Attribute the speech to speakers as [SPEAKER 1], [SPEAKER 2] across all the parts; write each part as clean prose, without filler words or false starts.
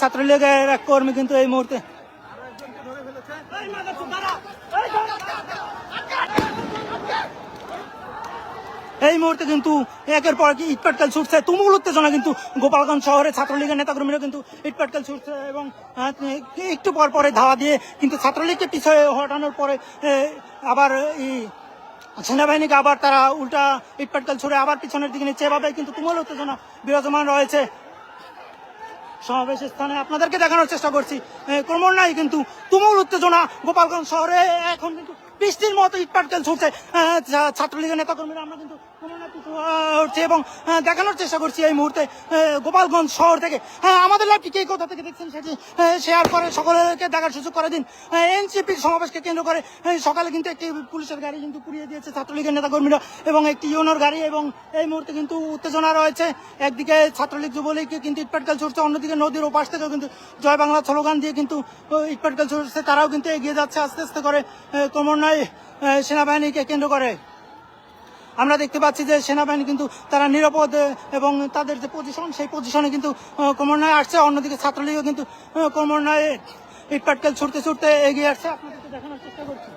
[SPEAKER 1] ছাত্রলীগের এক কর্মী কিন্তু এই মুহূর্তে কিন্তু একের পর কি ইটপাটকেল ছুটছে, তুমুল উত্তেজনা কিন্তু গোপালগঞ্জ শহরে ছাত্রলীগের নেতাকর্মীরা কিন্তু ইটপাটকেল ছুটছে এবং একটু পর পরে ধাওয়া দিয়ে কিন্তু ছাত্রলীগকে পিছিয়ে হটানোর পরে আবার সেনাবাহিনীকে আবার তারা উল্টা ইটপাটকেল ছুড়ে আবার পিছনের দিকে নিচ্ছে। এভাবে কিন্তু তুমুল উত্তেজনা বিরাজমান রয়েছে সমাবেশ স্থানে। আপনাদেরকে দেখানোর চেষ্টা করছি ক্রমান্বয়ে কিন্তু তুমুল উত্তেজনা গোপালগঞ্জ শহরে। এখন কিন্তু বৃষ্টির মতো ইটপাটকেল ছুটছে ছাত্রলীগের নেতাকর্মীরা। আমরা কিন্তু উঠছে এবং দেখানোর চেষ্টা করছি এই মুহূর্তে গোপালগঞ্জ শহর থেকে। আমাদের লাইভটি কে কোথা থেকে দেখছেন সেটি শেয়ার করে সকলকে দেখার সুযোগ করে দিন। এনসিপির সমাবেশকে কেন্দ্র করে সকালে কিন্তু একটি পুলিশের গাড়ি কিন্তু পুড়িয়ে দিয়েছে ছাত্রলীগের নেতাকর্মীরা এবং একটি ইউনোর গাড়ি, এবং এই মুহূর্তে কিন্তু উত্তেজনা রয়েছে। একদিকে ছাত্রলীগ যুবলীগকে কিন্তু ইটপাটকেল ছুটছে, অন্যদিকে নদীর ওপাশ থেকেও কিন্তু জয় বাংলা স্লোগান দিয়ে কিন্তু ইটপাটকেল ছুটছে। তারাও কিন্তু এগিয়ে যাচ্ছে আস্তে আস্তে করে ক্রমান্বয়ে সেনাবাহিনীকে কেন্দ্র করে। আমরা দেখতে পাচ্ছি যে সেনাবাহিনী কিন্তু তারা নিরাপদ এবং তাদের যে পজিশন সেই পজিশনে কিন্তু ক্রমান্বয়ে আসছে। অন্যদিকে ছাত্রলীগও কিন্তু ক্রমান্বয়ে ইটপাটকেল ছুটতে ছুটতে এগিয়ে আসছে। আপনাদেরকে দেখানোর চেষ্টা করছি।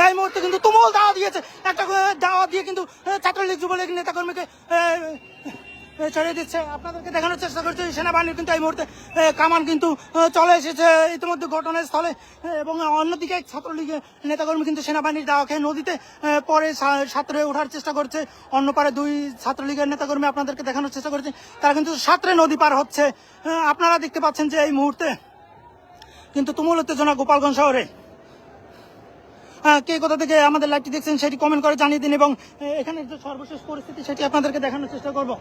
[SPEAKER 1] এই মুহূর্তে কিন্তু তুমুল দাওয়া দিয়েছে, একটা দাওয়া দিয়ে কিন্তু ছাত্রলীগ যুবলীগ নেতাকর্মীকে ছড়িয়ে দিচ্ছে। আপনাদেরকে দেখানোর চেষ্টা করছি সেনাবাহিনীর কিন্তু এই মুহূর্তে কামান কিন্তু চলে এসেছে ইতিমধ্যে ঘটনাস্থলে, এবং অন্যদিকে ছাত্রলীগের নেতাকর্মী কিন্তু সেনাবাহিনীর দাওয়া খেয়ে নদীতে পরে সাঁতরে ওঠার চেষ্টা করছে। অন্য পারে দুই ছাত্রলীগের নেতাকর্মী আপনাদেরকে দেখানোর চেষ্টা করছে, তারা কিন্তু সাঁতরে নদী পার হচ্ছে। আপনারা দেখতে পাচ্ছেন যে এই মুহূর্তে কিন্তু তুমুল উত্তেজনা গোপালগঞ্জ শহরে। কে কোথা থেকে আমাদের লাইভটি দেখছেন সেটি কমেন্ট করে জানিয়ে দিন, এবং এখানের যে সর্বশেষ পরিস্থিতি সেটি আপনাদেরকে দেখানোর চেষ্টা করব।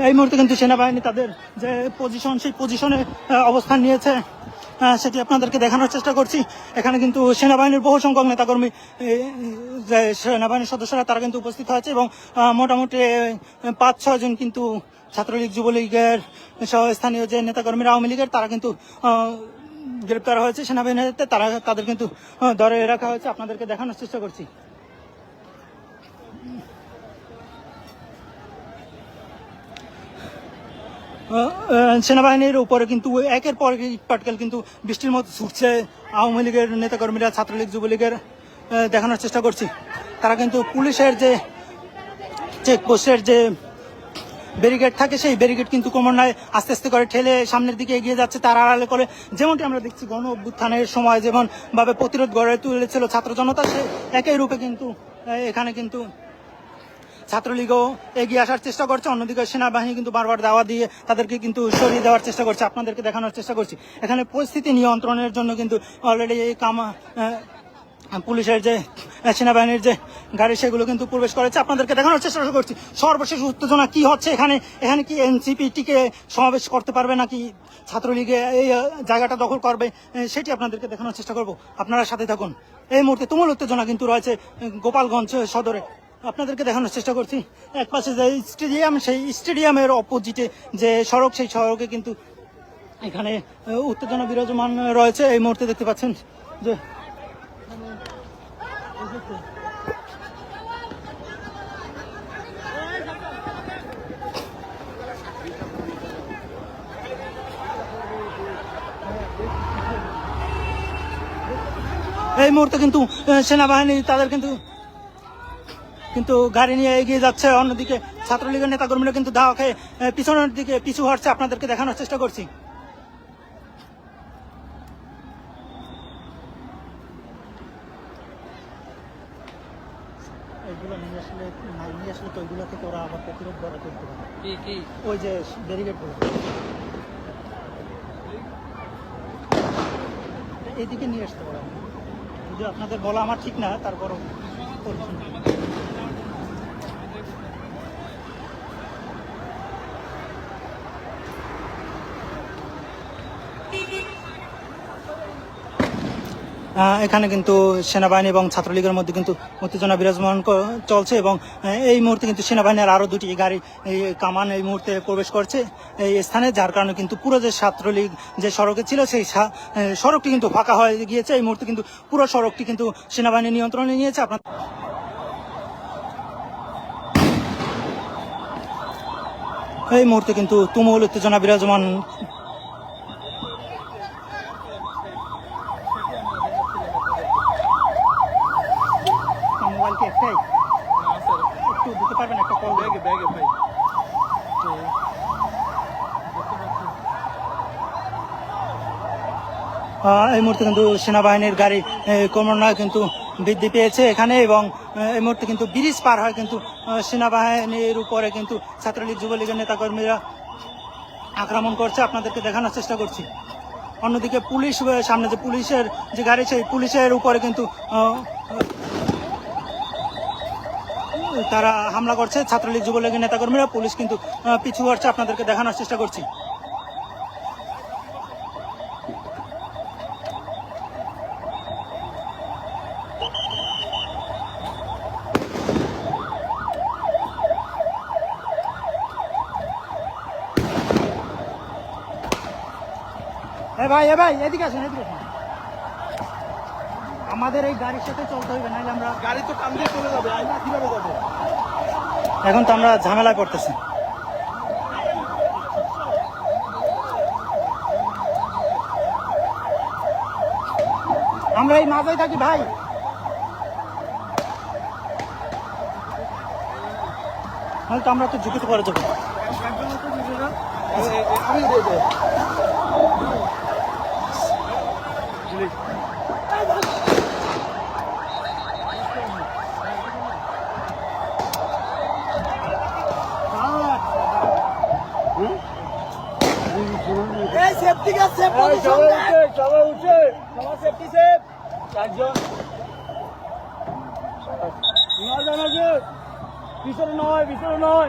[SPEAKER 1] এই মুহূর্তে কিন্তু সেনাবাহিনী তাদের যে পজিশন সেই পজিশনে অবস্থান নিয়েছে সেটি আপনাদেরকে দেখানোর চেষ্টা করছি। এখানে কিন্তু সেনাবাহিনীর বহু সংখ্যক নেতাকর্মী যে সেনাবাহিনীর সদস্যরা তারা কিন্তু উপস্থিত হয়েছে, এবং মোটামুটি 5-6 জন কিন্তু ছাত্রলীগ যুবলীগের সহ স্থানীয় যে নেতাকর্মীরা আওয়ামী লীগের তারা কিন্তু গ্রেপ্তার হয়েছে সেনাবাহিনীতে। তাদের কিন্তু ধরে রাখা হয়েছে। আপনাদেরকে দেখানোর চেষ্টা করছি। সেনাবাহিনীর উপরে কিন্তু একের পর ইটপাটকেল কিন্তু বৃষ্টির মতো ছুটছে আওয়ামী লীগের নেতাকর্মীরা, ছাত্রলীগ যুবলীগের। দেখানোর চেষ্টা করছি তারা কিন্তু পুলিশের যে চেকপোস্টের যে ব্যারিকেড থাকে সেই ব্যারিকেড কিন্তু ক্রমান্বয়ে আস্তে আস্তে করে ঠেলে সামনের দিকে এগিয়ে যাচ্ছে। তার আড়ালে করে যেমনটি আমরা দেখছি গণ অভ্যুত্থানের সময় যেমন ভাবে প্রতিরোধ গড়ে তুলেছিল ছাত্র জনতা, সে একই রূপে কিন্তু এখানে কিন্তু ছাত্রলীগও এগিয়ে আসার চেষ্টা করছে। অন্যদিকে সেনাবাহিনী কিন্তু বারবার দাওয়া দিয়ে তাদেরকে কিন্তু সরিয়ে দেওয়ার চেষ্টা করছে। আপনাদেরকে দেখানোর চেষ্টা করছি এখানে পরিস্থিতি নিয়ন্ত্রণের জন্য কিন্তু অলরেডি এই পুলিশের যে সেনাবাহিনীর যে গাড়ি সেগুলো কিন্তু প্রবেশ করেছে। আপনাদেরকে দেখানোর চেষ্টা করছি সর্বশেষ উত্তেজনা কি হচ্ছে এখানে। এখানে কি এনসিপি টিকে সমাবেশ করতে পারবে নাকি ছাত্রলীগে এই জায়গাটা দখল করবে সেটি আপনাদেরকে দেখানোর চেষ্টা করব। আপনারা সাথে থাকুন। এই মুহূর্তে তুমুল উত্তেজনা কিন্তু রয়েছে গোপালগঞ্জ সদরে। আপনাদেরকে দেখানোর চেষ্টা করছি এক পাশে যে স্টেডিয়াম, সেই স্টেডিয়ামের অপোজিটে যে সড়ক সেই সড়কে কিন্তু এখানে উত্তেজনা বিরাজমান রয়েছে। এই মুহূর্তে দেখতে পাচ্ছেন যে এই মুহূর্তে কিন্তু সেনাবাহিনী তাদের কিন্তু গাড়ি নিয়ে এগিয়ে যাচ্ছে। অন্যদিকে ছাত্রলীগের নেতাকর্মীরা কিন্তু দাওয়া খেয়ে পিছনের দিকে পিছু হটছে। আপনাদেরকে দেখানোর চেষ্টা করছি। এইগুলো নিয়ে আসলে তো ওইগুলো থেকে ওরা আবার প্রতিরোধ গড়ে তুলতে পারে। ওই যে ব্যারিকেডগুলো এইদিকে নিয়ে আসতে পারে। যদি আপনাদের বলা আমার ঠিক না, তারপরও এখানে কিন্তু সেনাবাহিনী এবং ছাত্রলীগের মধ্যে কিন্তু উত্তেজনা বিরাজমান চলছে এবং এই মুহূর্তে কিন্তু সেনাবাহিনীর আরো দুটি গাড়ি এই কামান এই মুহূর্তে প্রবেশ করছে এই স্থানে, যার কারণে কিন্তু পুরো যে ছাত্রলীগ যে সড়কে ছিল সেই সড়কটি কিন্তু ফাঁকা হয়ে গিয়েছে। এই মুহূর্তে কিন্তু পুরো সড়কটি কিন্তু সেনাবাহিনী নিয়ন্ত্রণে নিয়েছে। আপনার এই মুহূর্তে কিন্তু তুমুল উত্তেজনা বিরাজমান। মোবাইল কি একটাই একটু দিতে পারবেন একটা কল?
[SPEAKER 2] ব্যাগে ভাই
[SPEAKER 1] এই মুহূর্তে কিন্তু সেনাবাহিনীর গাড়ি ক্রমান্বয়ে কিন্তু বৃদ্ধি পেয়েছে এখানে এবং এই মুহূর্তে কিন্তু ব্রিজ পার হয় কিন্তু সেনাবাহিনীর উপরে কিন্তু ছাত্রলীগ যুবলীগের নেতাকর্মীরা আক্রমণ করছে। আপনাদেরকে দেখানোর চেষ্টা করছি। অন্যদিকে পুলিশ সামনে যে পুলিশের যে গাড়ি সেই পুলিশের উপরে কিন্তু তারা হামলা করছে ছাত্রলীগ যুবলীগের নেতাকর্মীরা। পুলিশ কিন্তু পিছু হচ্ছে। আপনাদেরকে দেখানোর চেষ্টা করছি। এ ভাই এদিকে আসুন, এদিকে আসুন। আমাদের এই গাড়ির সাথে চলতে হবে, নাহলে আমরা
[SPEAKER 2] গাড়ি তো টান দিয়ে চলে যাবে, আমরা কিভাবে যাবো?
[SPEAKER 1] এখন তো আমরা ঝামেলায় পড়তেছি। আমরা এই মাঝেই থাকি ভাই। নাহলে তো আমরা তো ঝুঁকিতে পড়ে যাবো।
[SPEAKER 2] আমি দিয়ে দেবো।
[SPEAKER 3] এই সেফটি গার্ড সেফ পজিশন
[SPEAKER 2] সবাই উঠে সবার সেফটি সেফ। চারজন পিছনে নয়